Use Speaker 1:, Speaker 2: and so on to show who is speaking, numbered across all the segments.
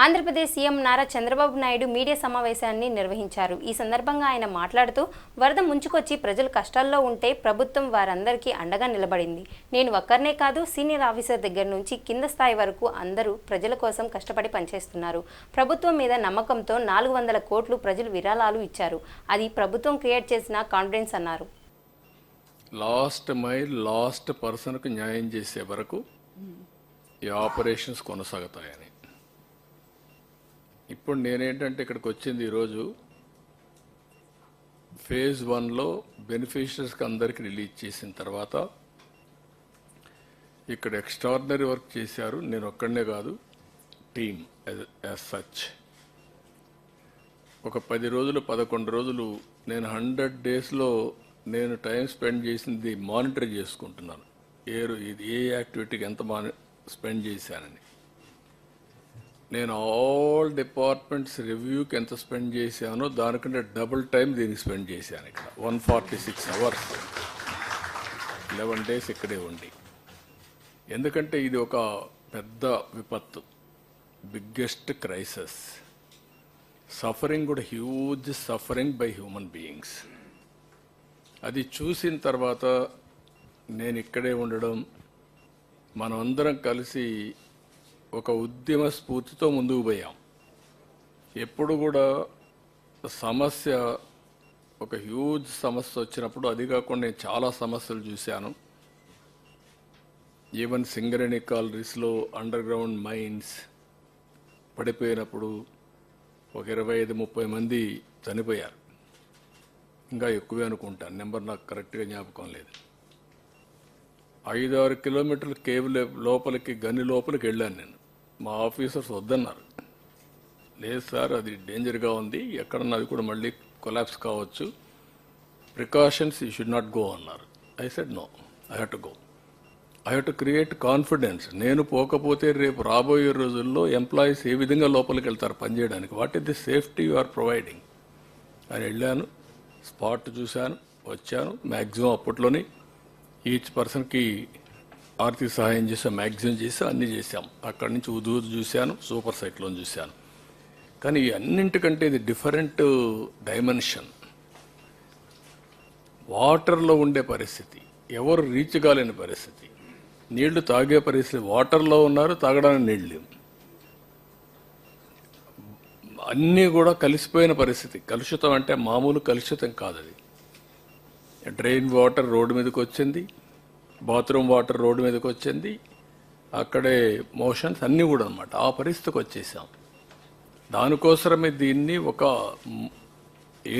Speaker 1: Andhra Pradesh CM Nara Chandrababu Naidu media సమావేశాన్ని నిర్వహించారు. ఈ సందర్భంగా ఆయన మాట్లాడుతూ, వరద ముంచుకొచ్చి ప్రజలు కష్టాల్లో ఉంటే ప్రభుత్వం వారందరికీ అండగా నిలబడింది. నేను ఒక్కరినే కాదు, సీనియర్ ఆఫీసర్ దగ్గర నుంచి కింద స్థాయి వరకు అందరూ ప్రజల కోసం కష్టపడి పనిచేస్తున్నారు. ప్రభుత్వం మీద నమ్మకంతో 400 కోట్లు ప్రజలు విరాళాలు ఇచ్చారు. అది ప్రభుత్వం క్రియేట్ చేసిన కాన్ఫిడెన్స్ అన్నారు.
Speaker 2: లాస్ట్ మైల్ లాస్ట్ పర్సన్కు న్యాయం చేసే వరకు ఈ ఆపరేషన్స్ కొనసాగుతాయని. ఇప్పుడు నేనేంటంటే ఇక్కడికి వచ్చింది ఈరోజు ఫేజ్ 1లో బెనిఫిషరీస్కి అందరికీ రిలీజ్ చేసిన తర్వాత ఇక్కడ ఎక్స్ట్రాడినరీ వర్క్ చేశారు. నేను ఒక్కడనే కాదు, టీమ్ యాజ్ సచ్. ఒక 10 రోజులు 11 రోజులు నేను 100 డేస్లో నేను టైం స్పెండ్ చేసింది మానిటర్ చేసుకుంటున్నాను. ఏ యాక్టివిటీకి ఎంత స్పెండ్ చేశానని. నేను ఆల్ డిపార్ట్మెంట్స్ రివ్యూకి ఎంత స్పెండ్ చేశానో దానికంటే డబుల్ టైం దీనికి స్పెండ్ చేశాను. ఇక్కడ 146 అవర్స్ 11 డేస్ ఇక్కడే ఉండి. ఎందుకంటే ఇది ఒక పెద్ద విపత్తు, బిగ్గెస్ట్ క్రైసిస్. సఫరింగ్ కూడా huge suffering by human beings. అది చూసిన తర్వాత నేను ఇక్కడే ఉండడం, మనమందరం కలిసి ఒక ఉద్యమ స్ఫూర్తితో ముందుకు పోయాం. ఎప్పుడు కూడా సమస్య ఒక హ్యూజ్ సమస్య వచ్చినప్పుడు, అది కాకుండా నేను చాలా సమస్యలు చూశాను. ఈవెన్ సింగరేణి కాలరీస్లో అండర్ గ్రౌండ్ మైన్స్ పడిపోయినప్పుడు ఒక 25-30 మంది చనిపోయారు. ఇంకా ఎక్కువే అనుకుంటాను, నెంబర్ నాకు కరెక్ట్గా జ్ఞాపకం లేదు. 5-6 కిలోమీటర్లు కేవ్ లోపలికి, గని లోపలికి వెళ్ళాను నేను. మా ఆఫీసర్స్ వద్దన్నారు. లేదు సార్, అది డేంజర్గా ఉంది, ఎక్కడన్నా అది కూడా మళ్ళీ కొలాప్స్ కావచ్చు, precautions you should not go అన్నారు. I said no, I have to go. I have to create confidence. నేను పోకపోతే రేపు రాబోయే రోజుల్లో ఎంప్లాయీస్ ఏ విధంగా లోపలికి వెళ్తారు పనిచేయడానికి, what is the safety you are providing అని వెళ్ళాను. స్పాట్ చూశాను, వచ్చాను. మ్యాక్సిమం అప్పట్లోనే ఈచ్ పర్సన్కి ఆర్థిక సహాయం చేసాం, మ్యాక్సిమం చేసాం, అన్నీ చేశాం. అక్కడి నుంచి ఉదూదు చూశాను, సూపర్ సైక్లోన్ చూశాను. కానీ ఈ అన్నింటికంటే ఇది డిఫరెంట్ డైమెన్షన్. వాటర్లో ఉండే పరిస్థితి, ఎవరు రీచ్ కాలేని పరిస్థితి, నీళ్లు తాగే పరిస్థితి. వాటర్లో ఉన్నారు, తాగడానికి నీళ్ళు అన్నీ కూడా కలిసిపోయిన పరిస్థితి. కలుషితం అంటే మామూలు కలుషితం కాదు అది. డ్రైన్ వాటర్ రోడ్డు మీదకి వచ్చింది, బాత్రూమ్ వాటర్ రోడ్డు మీదకి వచ్చింది, అక్కడే మోషన్స్ అన్నీ కూడా అన్నమాట. ఆ పరిస్థితికి వచ్చేసాం. దానికోసమే దీన్ని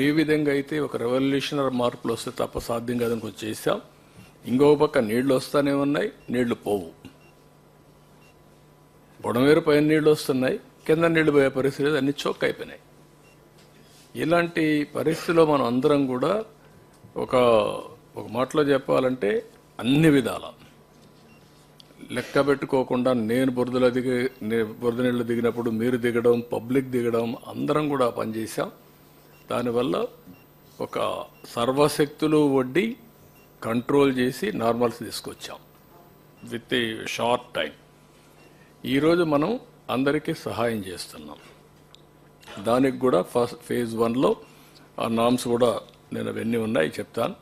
Speaker 2: ఏ విధంగా అయితే ఒక రెవల్యూషనరీ మార్పులు వస్తే తప్ప సాధ్యం కాదని వచ్చేసాం. ఇంకో పక్క నీళ్లు వస్తూనే ఉన్నాయి, నీళ్లు పోవు. బుడమేరు పైన నీళ్లు వస్తున్నాయి, కింద నీళ్లు పోయే పరిస్థితి, అన్ని చోక్ అయిపోయినాయి. ఇలాంటి పరిస్థితిలో మనం అందరం కూడా ఒక మాటలో చెప్పాలంటే అన్ని విధాల లెక్క పెట్టుకోకుండా, నేను బురద నీళ్ళు దిగినప్పుడు మీరు దిగడం, పబ్లిక్ దిగడం, అందరం కూడా పనిచేసాం. దానివల్ల ఒక సర్వశక్తులు వడ్డీ కంట్రోల్ చేసి నార్మల్స్ తీసుకొచ్చాం విత్ ఏ షార్ట్ టైం. ఈరోజు మనం అందరికీ సహాయం చేస్తున్నాం. దానికి కూడా ఫేజ్ 1లో ఆ నామ్స్ కూడా నేను అవన్నీ ఉన్నాయి చెప్తాను,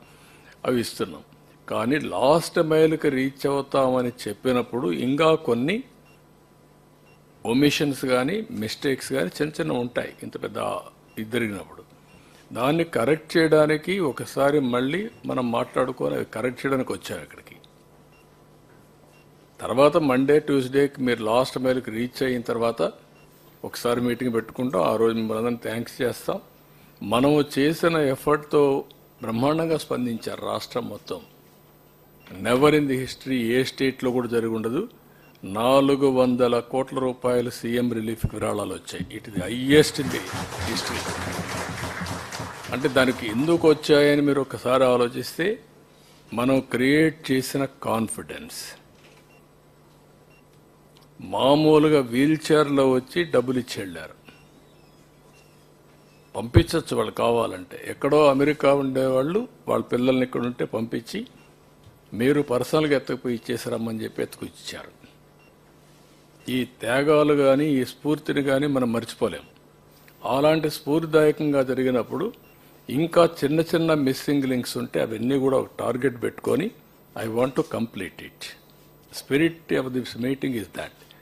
Speaker 2: అవి ఇస్తున్నాం. కానీ లాస్ట్ మైల్కి రీచ్ అవుతామని చెప్పినప్పుడు ఇంకా కొన్ని ఒమిషన్స్ కానీ మిస్టేక్స్ కానీ చిన్న ఉంటాయి. ఇంత పెద్ద జరిగినప్పుడు దాన్ని కరెక్ట్ చేయడానికి ఒకసారి మళ్ళీ మనం మాట్లాడుకొని అవి కరెక్ట్ చేయడానికి వచ్చాం ఇక్కడికి. తర్వాత మండే ట్యూస్డేకి మీరు లాస్ట్ మైల్కి రీచ్ అయిన తర్వాత ఒకసారి మీటింగ్ పెట్టుకుంటాం. ఆ రోజు మిమ్మల్ని థ్యాంక్స్ చేస్తాం. మనము చేసిన ఎఫర్ట్తో బ్రహ్మాండంగా స్పందించారు రాష్ట్రం మొత్తం. నెవర్ ఇన్ ది హిస్టరీ ఏ స్టేట్లో కూడా జరిగి ఉండదు. 400 కోట్ల రూపాయలు సీఎం రిలీఫ్కి విరాళాలు వచ్చాయి. ఇట్ ఇది హైయెస్ట్ ఇన్ ది హిస్టరీ. అంటే దానికి ఎందుకు వచ్చాయని మీరు ఒకసారి ఆలోచిస్తే, మనం క్రియేట్ చేసిన కాన్ఫిడెన్స్. మామూలుగా వీల్ చైర్లో వచ్చి డబ్బులు ఇచ్చి వెళ్ళారు. పంపించవచ్చు వాళ్ళు కావాలంటే. ఎక్కడో అమెరికా ఉండేవాళ్ళు వాళ్ళ పిల్లల్ని ఇక్కడ ఉంటే పంపించి మీరు పర్సనల్గా ఎత్తుకుపోయి ఇచ్చేసారమ్మని చెప్పి ఎత్తుకు ఇచ్చారు. ఈ త్యాగాలు కానీ ఈ స్ఫూర్తిని కానీ మనం మర్చిపోలేం. అలాంటి స్ఫూర్తిదాయకంగా జరిగినప్పుడు ఇంకా చిన్న చిన్న మిస్సింగ్ లింక్స్ ఉంటే అవన్నీ కూడా ఒక టార్గెట్ పెట్టుకొని I want to complete it. Spirit of this meeting is that.